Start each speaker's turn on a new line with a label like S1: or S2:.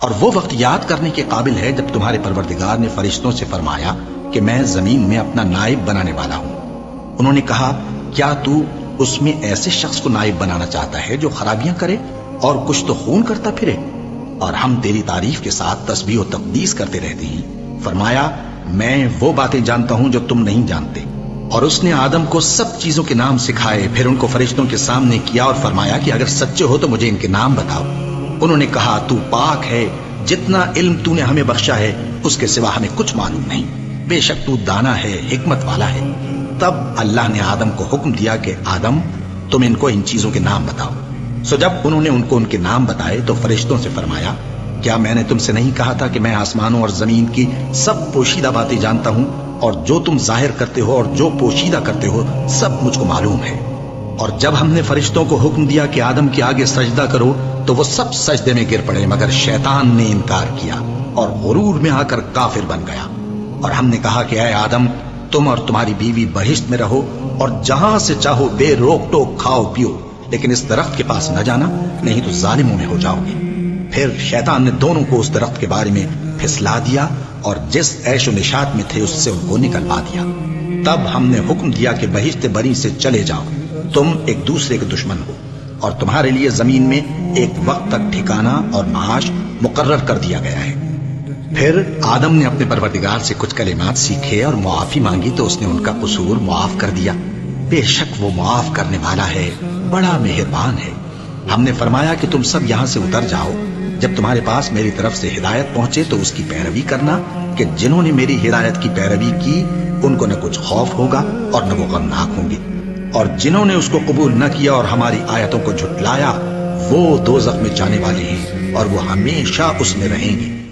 S1: اور وہ وقت یاد کرنے کے قابل ہے جب تمہارے پروردگار نے فرشتوں سے فرمایا کہ میں زمین میں اپنا نائب بنانے والا ہوں۔ انہوں نے کہا کیا تو اس میں ایسے شخص کو نائب بنانا چاہتا ہے جو خرابیاں کرے اور کچھ تو خون کرتا پھرے؟ اور ہم تیری تعریف کے ساتھ تسبیح و تقدیس کرتے رہتے ہیں۔ فرمایا میں وہ باتیں جانتا ہوں جو تم نہیں جانتے۔ اور اس نے آدم کو سب چیزوں کے نام سکھائے، پھر ان کو فرشتوں کے سامنے کیا اور فرمایا کہ اگر سچے ہو تو مجھے ان کے نام بتاؤ۔ انہوں نے کہا تو پاک ہے، جتنا علم تو نے ہمیں بخشا ہے اس کے سوا ہمیں کچھ معلوم نہیں، بے شک تو دانا ہے، حکمت والا ہے۔ تب اللہ نے آدم کو حکم دیا کہ آدم تم ان کو ان چیزوں کے نام بتاؤ۔ سو جب انہوں نے ان کو ان کے نام بتائے تو فرشتوں سے فرمایا کیا میں نے تم سے نہیں کہا تھا کہ میں آسمانوں اور زمین کی سب پوشیدہ باتیں جانتا ہوں، اور جو تم ظاہر کرتے ہو اور جو پوشیدہ کرتے ہو سب مجھ کو معلوم ہے۔ اور جب ہم نے فرشتوں کو حکم دیا کہ آدم کے آگے سجدہ کرو تو وہ سب سجدے میں گر پڑے مگر شیطان نے انکار کیا اور غرور میں آ کر کافر بن گیا۔ اور ہم نے کہا کہ اے آدم تم اور تمہاری بیوی بہشت میں رہو اور جہاں سے چاہو بے روک ٹوک کھاؤ پیو، لیکن اس درخت کے پاس نہ جانا نہیں تو ظالموں میں ہو جاؤ گے۔ پھر شیطان نے دونوں کو اس درخت کے بارے میں پھسلا دیا اور جس عیش و نشاط میں تھے اس سے ان کو نکلوا دیا۔ تب ہم نے حکم دیا کہ بہشت بری سے چلے جاؤ، تم ایک دوسرے کے دشمن ہو، اور تمہارے لیے زمین میں ایک وقت تک ٹھکانہ اور معاش مقرر کر دیا گیا ہے۔ پھر آدم نے اپنے پروردگار سے کچھ کلمات سیکھے اور معافی مانگی تو اس نے ان کا قصور معاف کر دیا۔ بے شک وہ معاف کرنے والا ہے، بڑا مہربان ہے۔ ہم نے فرمایا کہ تم سب یہاں سے اتر جاؤ، جب تمہارے پاس میری طرف سے ہدایت پہنچے تو اس کی پیروی کرنا کہ جنہوں نے میری ہدایت کی پیروی کی ان کو نہ کچھ خوف ہوگا اور نہ وہ غمناک ہوں گے، اور جنہوں نے اس کو قبول نہ کیا اور ہماری آیتوں کو جھٹلایا وہ دوزخ میں جانے والے ہیں اور وہ ہمیشہ اس میں رہیں گے۔